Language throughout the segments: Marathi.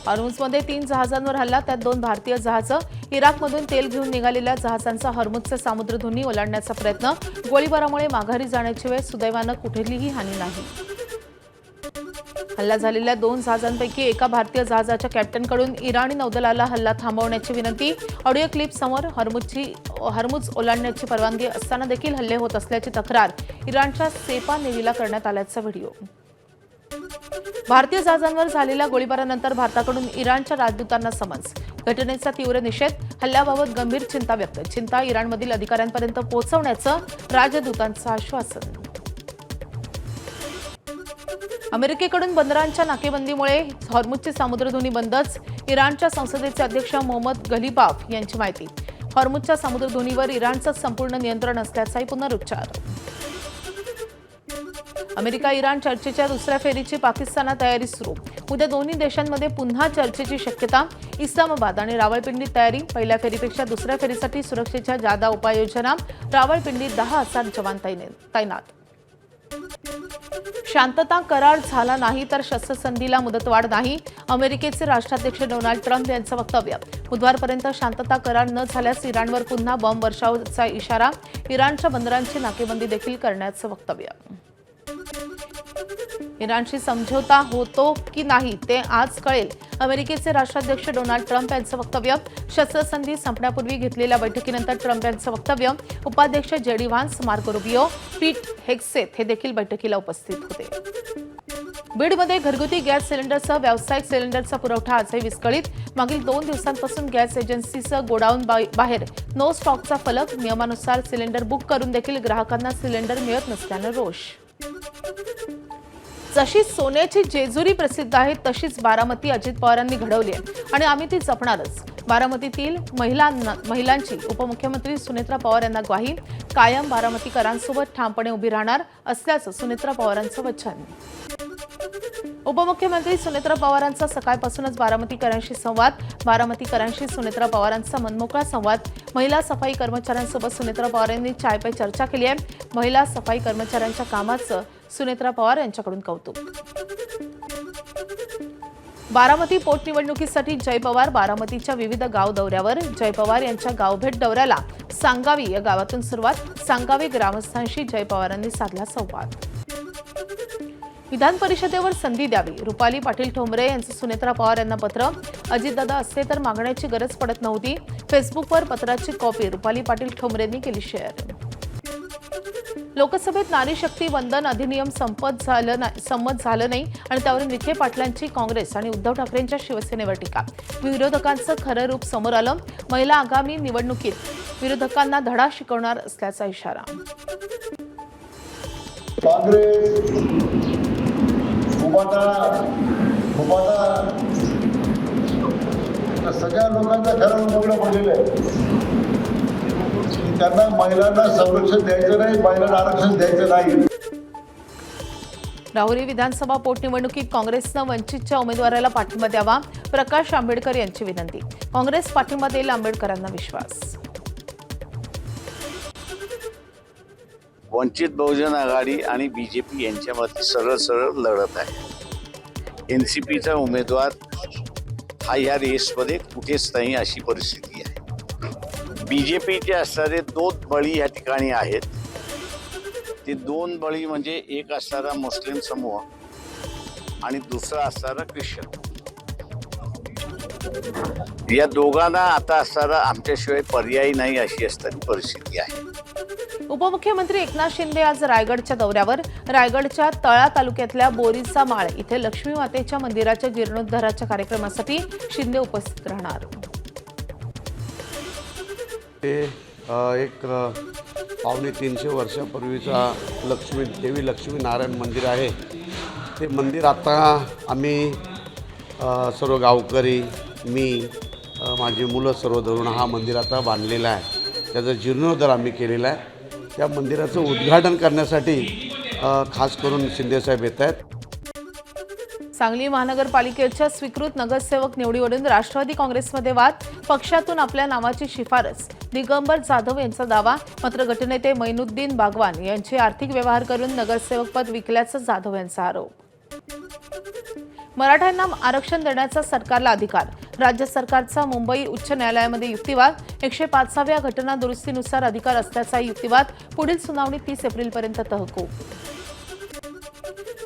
हॉर्मुझमध्ये 3 जहाजांवर हल्ला, त्यात 2 भारतीय जहाजं. इराकमधून तेल घेऊन निघालेल्या जहाजांचा हॉर्मुझचे सामुद्रधुनी ओलांडण्याचा प्रयत्न. गोळीबारामुळे माघारी जाण्याची वेळ. सुदैवानं कुठलीही हानी नाही. हल्ला झालेल्या 2 जहाजांपैकी एका भारतीय जहाजाच्या कॅप्टनकडून इराणी नौदलाला हल्ला थांबवण्याची विनंती. ऑडिओ क्लिप समोर. हॉर्मुझ ओलांडण्याची परवानगी असताना देखील हल्ले होत असल्याची तक्रार इराणच्या सेपा नेव्हीला करण्यात आल्याचा व्हिडिओ. भारतीय जहाजांवर झालेल्या गोळीबारानंतर भारताकडून इराणच्या राजदूतांना समन्स. घटनेचा तीव्र निषेध. हल्ल्याबाबत गंभीर चिंता व्यक्त. चिंता इराणमधील अधिकाऱ्यांपर्यंत पोहोचवण्याचं राजदूतांचं आश्वासन. अमेरिकेकडून बंदरांच्या नाकेबंदीमुळे हॉर्मुझची सामुद्रधुनी बंदच. इराणच्या संसदेचे अध्यक्ष मोहम्मद गलिबाफ यांची माहिती. हॉर्मुझच्या सामुद्रधुनीवर इराणचं संपूर्ण नियंत्रण असल्याचाही पुनरुच्चार. अमेरिका इराण चर्चेच्या दुसऱ्या फेरीची पाकिस्तानात तयारी सुरू. उद्या दोन्ही देशांमध्ये पुन्हा चर्चेची शक्यता. इस्लामाबाद आणि रावळपिंडीत तयारी. पहिल्या फेरीपेक्षा दुसऱ्या फेरीसाठी सुरक्षेच्या जादा उपाययोजना. रावळपिंडीत 10,000 जवान तैनात. शांतता करार झाला नाही तर शस्त्रसंधीला मुदतवाढ नाही. अमेरिकेचे राष्ट्राध्यक्ष डोनाल्ड ट्रम्प यांचं वक्तव्य. बुधवारपर्यंत शांतता करार न झाल्यास इराणवर पुन्हा बॉम्ब वर्षावाचा इशारा. इराणच्या बंदरांची नाकेबंदी देखील करण्याचं वक्तव्य. इराणशी समझोता होतो की नाही ते आज कळेल. अमेरिकेचे राष्ट्राध्यक्ष डोनाल्ड ट्रम्प यांचं वक्तव्य. शस्त्रसंधी संपण्यापूर्वी घेतलेल्या बैठकीनंतर ट्रम्प यांचं वक्तव्य. उपाध्यक्ष जेडी व्हान्स, मार्को रुबियो, पीट हेग्सेथ हे देखील बैठकीला उपस्थित होते. बीडमध्ये घरगुती गॅस सिलेंडरसह व्यावसायिक सिलेंडरचा पुरवठा आजही विस्कळीत. मागील 2 दिवसांपासून गॅस एजन्सीचं गोडाऊन बाहेर नो स्टॉकचा फलक. नियमानुसार सिलेंडर बुक करून देखील ग्राहकांना सिलेंडर मिळत नसल्यानं रोष. जशी सोन्याची जेजुरी प्रसिद्ध आहे तशीच बारामती अजित पवारांनी घडवली आहे आणि आम्ही ती जपणारच. बारामतीतील महिलांची उपमुख्यमंत्री सुनेत्रा पवार यांना ग्वाही. कायम बारामतीकरांसोबत ठामपणे उभी राहणार असल्याचं सुनेत्रा पवारांचं वचन. उपमुख्यमंत्री सुनेत्रा पवारांचा सकाळपासूनच बारामतीकरांशी संवाद. बारामतीकरांशी सुनेत्रा पवारांचा मनमोकळा संवाद. महिला सफाई कर्मचाऱ्यांसोबत सुनेत्रा पवार यांनी चाय पे चर्चा केली आहे. महिला सफाई कर्मचाऱ्यांच्या कामाचं सुनेत्रा पवार यांच्याकडून कौतुक. बारामती पोटनिवडणुकीसाठी जय पवार बारामतीच्या विविध गाव दौऱ्यावर. जय पवार यांच्या गावभेट दौऱ्याला सांगावी या गावातून सुरुवात. सांगावी ग्रामस्थांशी जय पवारांनी साधला संवाद. विधान परिषदेवर संधी द्यावी. रुपाली पाटील ठोंबरे यांचं सुनेत्रा पवार यांना पत्र. अजितदादा असते तर मागण्याची गरज पडत नव्हती. फेसबुकवर पत्राची कॉपी रुपाली पाटील ठोंबरेंनी केली शेअर. लोकसभेत नारी शक्ती वंदन अधिनियम संमत झालं नाही आणि त्यावरून विखे पाटलांची काँग्रेस आणि उद्धव ठाकरेंच्या शिवसेनेवर टीका. विरोधकांचं खरं रूप समोर आलं. महिला आगामी निवडणुकीत विरोधकांना धडा शिकवणार असल्याचा इशारा. काँग्रेस सगळ्या लोकांचा खरं उघडं पडलेलं आहे. त्यांना महिलांना संरक्षण द्यायचं नाही, महिलांना आरक्षण द्यायचं नाही. राहुरी विधानसभा पोटनिवडणुकीत काँग्रेसनं वंचितच्या उमेदवाराला पाठिंबा द्यावा. प्रकाश आंबेडकर यांची विनंती. काँग्रेस पाठिंबा देईल, आंबेडकरांना विश्वास. वंचित बहुजन आघाडी आणि बीजेपी यांच्यामध्ये सरळ लढत आहे. एनसीपीचा उमेदवार हा या रेसमध्ये कुठेच नाही अशी परिस्थिती आहे. बीजेपीचे असणारे 2 बळी या ठिकाणी आहेत. ते 2 बळी म्हणजे एक असणारा मुस्लिम समूह आणि दुसरा असणारा ख्रिश्चन. या दोघांना आता असणारा आमच्याशिवाय पर्याय नाही अशी असणारी परिस्थिती आहे. उपमुख्यमंत्री एकनाथ शिंदे आज रायगडच्या दौऱ्यावर. रायगडच्या तळा तालुक्यातल्या बोरीचा माळ इथे लक्ष्मी मातेच्या मंदिराच्या जीर्णोद्धाराच्या कार्यक्रमासाठी शिंदे उपस्थित राहणार. ते एक 250 वर्षापूर्वीचा देवी लक्ष्मी नारायण मंदिर आहे. ते मंदिर आता आम्ही सर्व गावकरी, मी, माझी मुलं सर्व धरून हा मंदिर आता बांधलेला आहे. त्याचा जीर्णोद्धार आम्ही केलेला आहे. त्या मंदिराचं उद्घाटन करण्यासाठी खास करून शिंदेसाहेब येत आहेत. सांगली महानगरपालिकेच्या स्वीकृत नगरसेवक निवडीवरून राष्ट्रवादी काँग्रेसमध्ये वाद. पक्षातून आपल्या नावाची शिफारस. दिगंबर जाधव यांचा दावा. मात्र गटनेते मैनुद्दीन बागवान यांचे आर्थिक व्यवहार करून नगरसेवक पद विकल्याचा जाधव यांचा आरोप. मराठ्यांना आरक्षण देण्याचा सरकारला अधिकार. राज्य सरकारचा मुंबई उच्च न्यायालयामध्ये युक्तिवाद. 105व्या घटना दुरुस्तीनुसार अधिकार असल्याचा युक्तिवाद. पुढील सुनावणी 30 एप्रिलपर्यंत तहकूब.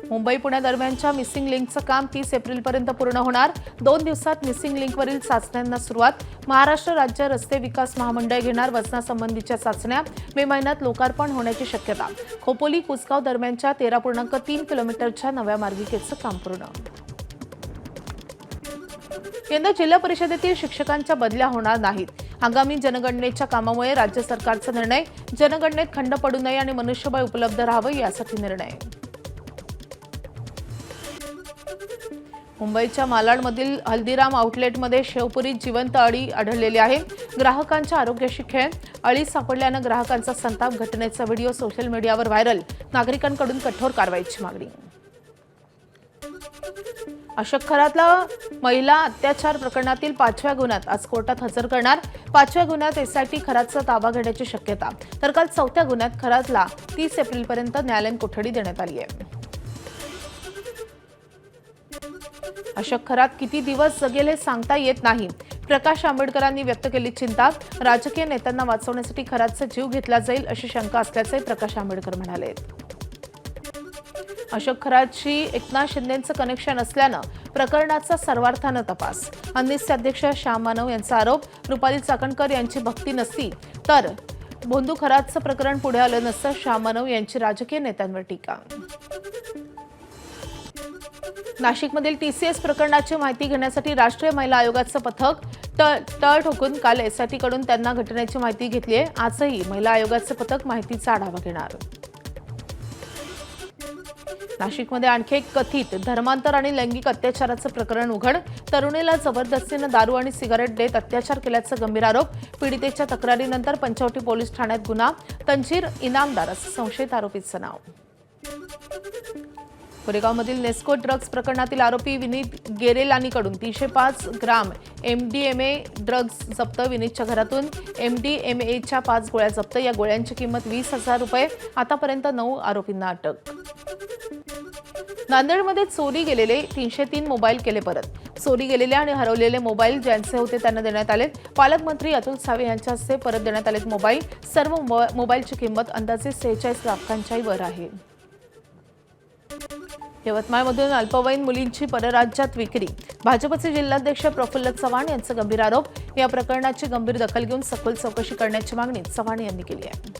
मुंबई पुणे दरम्यानच्या मिसिंग लिंकचं काम 30 एप्रिलपर्यंत पूर्ण होणार. 2 दिवसात मिसिंग लिंकवरील चाचण्यांना सुरुवात. महाराष्ट्र राज्य रस्ते विकास महामंडळ घेणार वजनासंबंधीच्या चाचण्या. मे महिन्यात लोकार्पण होण्याची शक्यता. खोपोली कुसगाव दरम्यानच्या 13.3 किलोमीटरच्या नव्या मार्गिकेचं काम पूर्ण. यंदा जिल्हा परिषदेतील शिक्षकांच्या बदल्या होणार नाहीत. आगामी जनगणनेच्या कामामुळे राज्य सरकारचा निर्णय. जनगणनेत खंड पडू नये आणि मनुष्यबळ उपलब्ध राहावं यासाठी निर्णय. मुंबईच्या मालाडमधील हल्दीराम आउटलेटमध्ये शेवपुरीत जिवंत अळी आढळलेली आहे. ग्राहकांच्या आरोग्याशी खेळ. अळी सापडल्यानं ग्राहकांचा संताप. घटनेचा व्हिडिओ सोशल मीडियावर व्हायरल. नागरिकांकडून कठोर कारवाईची मागणी. अशोक खरातला महिला अत्याचार प्रकरणातील 5व्या गुन्ह्यात आज कोर्टात हजर करणार. 5व्या गुन्ह्यात एसआयटी खरातचा ताबा घेण्याची शक्यता. तर काल 4थ्या गुन्ह्यात खरातला 30 एप्रिलपर्यंत न्यायालयीन कोठडी देण्यात आली आहे. अशोक खरात किती दिवस जगेल हे सांगता येत नाही. प्रकाश आंबेडकरांनी व्यक्त केली चिंता. राजकीय नेत्यांना वाचवण्यासाठी खरातचा जीव घेतला जाईल अशी शंका असल्याचे प्रकाश आंबेडकर म्हणाले. अशोक खरातशी एकनाथ शिंदेंचं कनेक्शन असल्यानं प्रकरणाचा सर्वार्थानं तपास. अंनिसचे अध्यक्ष श्याम मानव यांचा आरोप. रुपाली चाकणकर यांची भक्ती नसती तर भोंदू खरातचं प्रकरण पुढे आलं नसतं. श्याम मानव यांची राजकीय नेत्यांवर टीका. नाशिकमधील टीसीएस प्रकरणाची माहिती घेण्यासाठी राष्ट्रीय महिला आयोगाचं पथक तळ ठोकून काल एसआयटीकडून त्यांना घटनेची माहिती घेतली आहे. आजही महिला आयोगाचं पथक माहितीचा आढावा घेणार. नाशिकमध्ये आणखी एक कथित धर्मांतर आणि लैंगिक अत्याचाराचं प्रकरण उघड. तरुणीला जबरदस्तीनं दारू आणि सिगारेट देत अत्याचार केल्याचा गंभीर आरोप. पीडितेच्या तक्रारीनंतर पंचवटी पोलीस ठाण्यात गुन्हा. तंजीर इनामदार असं संशयित आरोपीचं नाव. कोरेगावमधील नेस्को ड्रग्ज प्रकरणातील आरोपी विनीत गेरेलानीकडून 305 ग्राम एमडीएमए ड्रग्ज जप्त. विनीतच्या घरातून एमडीएमएच्या 5 गोळ्या जप्त. या गोळ्यांची किंमत 20,000 रुपये. आतापर्यंत 9 आरोपींना अटक. नांदेडमध्ये चोरी गेलेले 303 मोबाईल केले परत. चोरी गेलेले आणि हरवलेले मोबाईल ज्यांचे होते त्यांना देण्यात आले. पालकमंत्री अतुल सावे यांच्या हस्ते परत देण्यात आलेत मोबाईल. सर्व मोबाईलची किंमत अंदाजे 46 लाखांच्याही वर आहे. यवतमाळमधून अल्पवयीन मुलींची परराज्यात विक्री. भाजपचे जिल्हाध्यक्ष प्रफुल्ल चव्हाण यांचा गंभीर आरोप. या प्रकरणाची गंभीर दखल घेऊन सखोल चौकशी करण्याची मागणी चव्हाण यांनी केली आहे.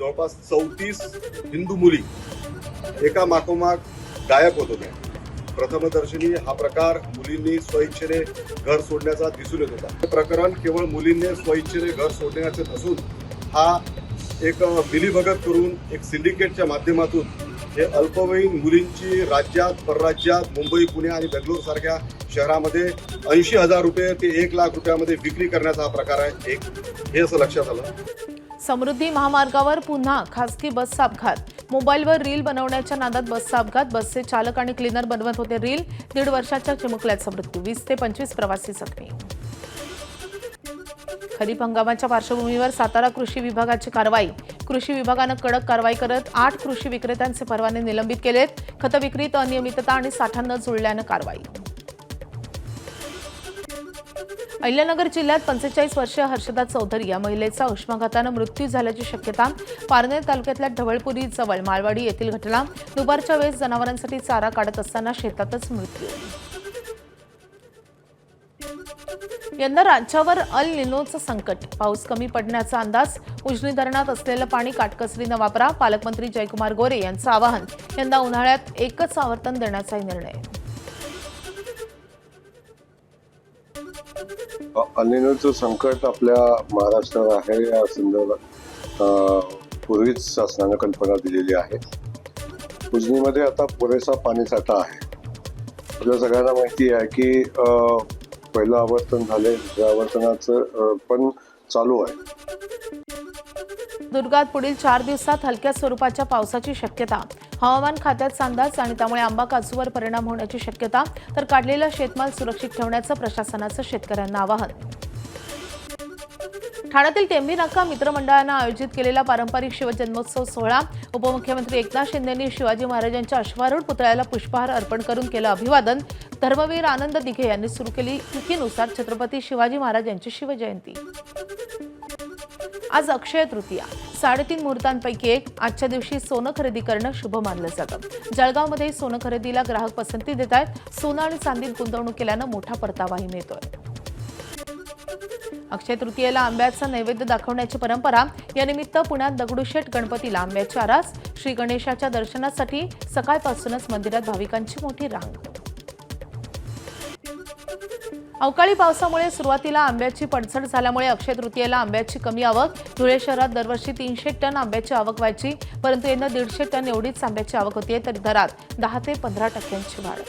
जवळपास 34 हिंदू मुली एका मागोमाग गायब होत होत्या. प्रथमदर्शनी हा प्रकार मुलींनी स्वइच्छेने घर सोडण्याचा दिसून येत होता. हे प्रकरण केवळ मुलींनी स्वइच्छेने घर सोडण्याचे नसून हा एक मिलीभगत करून एक सिंडिकेटच्या माध्यमातून हे अल्पवयीन मुलींची राज्यात परराज्यात मुंबई पुणे आणि बेंगलोर सारख्या शहरामध्ये 80,000 रुपये ते 1 लाख रुपयामध्ये विक्री करण्याचा हा प्रकार आहे. हे असं लक्षात आलं. समृद्धी महामार्गावर पुन्हा खासगी बसचा अपघात. मोबाईलवर रील बनवण्याच्या नादात बसचा अपघात. बसचे चालक आणि क्लीनर बनवत होते रील. 1.5 वर्षाच्या चिमुकल्याचा मृत्यू. 20 ते 25 प्रवासी जखमी. खरीप हंगामाच्या पार्श्वभूमीवर सातारा कृषी विभागाची कारवाई. कृषी विभागानं कडक कारवाई करत 8 कृषी विक्रेत्यांचे परवाने निलंबित केलेत. खत विक्रीत अनियमितता आणि साठा न जुळल्यानं कारवाई. अहिल्यानगर जिल्ह्यात 45 वर्षीय हर्षदा चौधरी या महिलेचा उष्माघातानं मृत्यू झाल्याची शक्यता. पारनेर तालुक्यातल्या ढवळपुरी जवळ माळवाडी येथील घटना. दुपारच्या वेळेस जनावरांसाठी चारा काढत असताना शेतातच मृत्यू. यंदा राज्यावर अल निनोचं संकट. पाऊस कमी पडण्याचा अंदाज. उजनी धरणात असलेलं पाणी काटकसरीनं वापरा. पालकमंत्री जयकुमार गोरे यांचं आवाहन. यंदा उन्हाळ्यात एकच आवर्तन देण्याचाही निर्णय. अल निनोचं संकट आपल्या महाराष्ट्रात आहे या संदर्भात पूर्वीच शासनानं कल्पना दिलेली आहे. उजनीमध्ये आता पुरेसा पाणीसाठा आहे. आपल्या सगळ्यांना माहिती आहे की पहिलं आवर्तन झाले, दुसऱ्या आवर्तनाचं पण चालू आहे. दुर्गात पुढील 4 दिवसात हलक्या स्वरूपाच्या पावसाची शक्यता. हवामान खात्याचा अंदाज. आणि त्यामुळे आंबा काजूवर परिणाम होण्याची शक्यता. तर काढलेला शेतमाल सुरक्षित ठेवण्याचं प्रशासनाचं शेतकऱ्यांना आवाहन. ठाण्यातील टेंभी नाका मित्रमंडळानं आयोजित केलेला पारंपरिक शिवजन्मोत्सव सोहळा उपमुख्यमंत्री एकनाथ शिंदेंनी शिवाजी महाराजांच्या अश्वारूढ पुतळ्याला पुष्पहार अर्पण करून केलं अभिवादन. धर्मवीर आनंद दिघे यांनी सुरू केली तिथीनुसार छत्रपती शिवाजी महाराज यांची शिवजयंती. आज अक्षय तृतीया. 3.5 मुहूर्तांपैकी एक. आजच्या दिवशी सोनं खरेदी करणं शुभ मानलं जातं. जळगावमध्ये सोनं खरेदीला ग्राहक पसंती देत आहेत. सोनं आणि चांदीत गुंतवणूक केल्यानं मोठा परतावाही मिळतोय. अक्षय तृतीयेला आंब्याचा नैवेद्य दाखवण्याची परंपरा. यानिमित्त पुण्यात दगडूशेठ गणपतीला आंब्याची आरास. श्री गणेशाच्या दर्शनासाठी सकाळपासूनच मंदिरात भाविकांची मोठी रांग. अवकाळी पावसामुळे सुरुवातीला आंब्याची पडझड झाल्यामुळे अक्षय तृतीयेला आंब्याची कमी आवक. धुळे शहरात दरवर्षी 300 टन आंब्याची आवक व्हायची, परंतु यंदा 150 टन एवढीच आंब्याची आवक होतीये, तर दरात 10 ते 15% वाढ.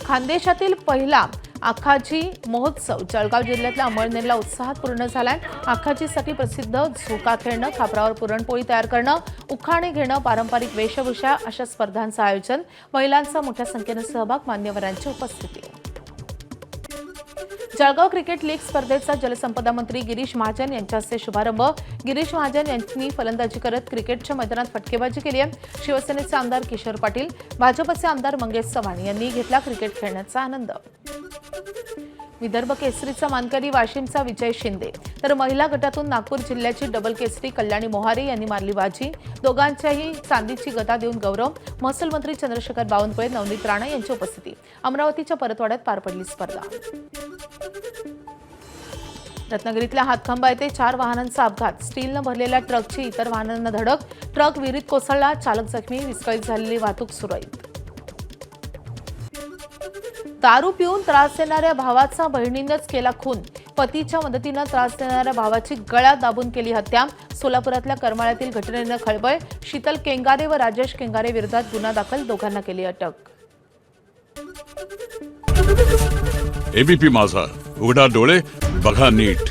खानदेशातील पहिला आखाजी महोत्सव जळगाव जिल्ह्यातल्या अमळनेरला उत्साहात पूर्ण झालाय. आखाजीसाठी प्रसिद्ध झोका खेळणं, खापरावर पुरणपोळी तयार करणं, उखाणे घेणं, पारंपरिक वेशभूषा अशा स्पर्धांचं आयोजन. महिलांचा मोठ्या संख्येनं सहभाग, मान्यवरांची उपस्थिती. जळगाव क्रिकेट लीग स्पर्धेचा जलसंपदा मंत्री गिरीश महाजन यांच्या हस्ते शुभारंभ. गिरीश महाजन यांनी फलंदाजी करत क्रिकेटच्या मैदानात फटकेबाजी केली आहे. शिवसेनेचे आमदार किशोर पाटील, भाजपचे आमदार मंगेश चव्हाण यांनी घेतला क्रिकेट खेळण्याचा आनंद. विदर्भ केसरीचा मानकरी वाशिमचा विजय शिंदे, तर महिला गटातून नागपूर जिल्ह्याची डबल केसरी कल्याणी मोहारे यांनी मारली बाजी. दोघांच्याही चांदीची गदा देऊन गौरव. महसूल मंत्री चंद्रशेखर बावनकुळे, नवनीत राणा यांची उपस्थिती. अमरावतीच्या परतवाड्यात पार पडली स्पर्धा. रत्नागिरीतल्या हातखंबा येथे 4 वाहनांचा अपघात. स्टीलनं भरलेल्या ट्रकची इतर वाहनांना धडक. ट्रक विहिरीत कोसळला, चालक जखमी. विस्कळीत झालेली वाहतूक सुरळीत. दारू पिऊन त्रास देणाऱ्या भावाचा बहिणीनंच केला खून. पतीच्या मदतीनं त्रास देणाऱ्या भावाची गळ्यात दाबून केली हत्या. सोलापुरातल्या करमाळ्यातील घटनेनं खळबळ. शीतल केंगारे व राजेश केंगारे विरोधात गुन्हा दाखल, दोघांना केली अटक. एबीपी माझा, उघडा डोळे बघा नीट.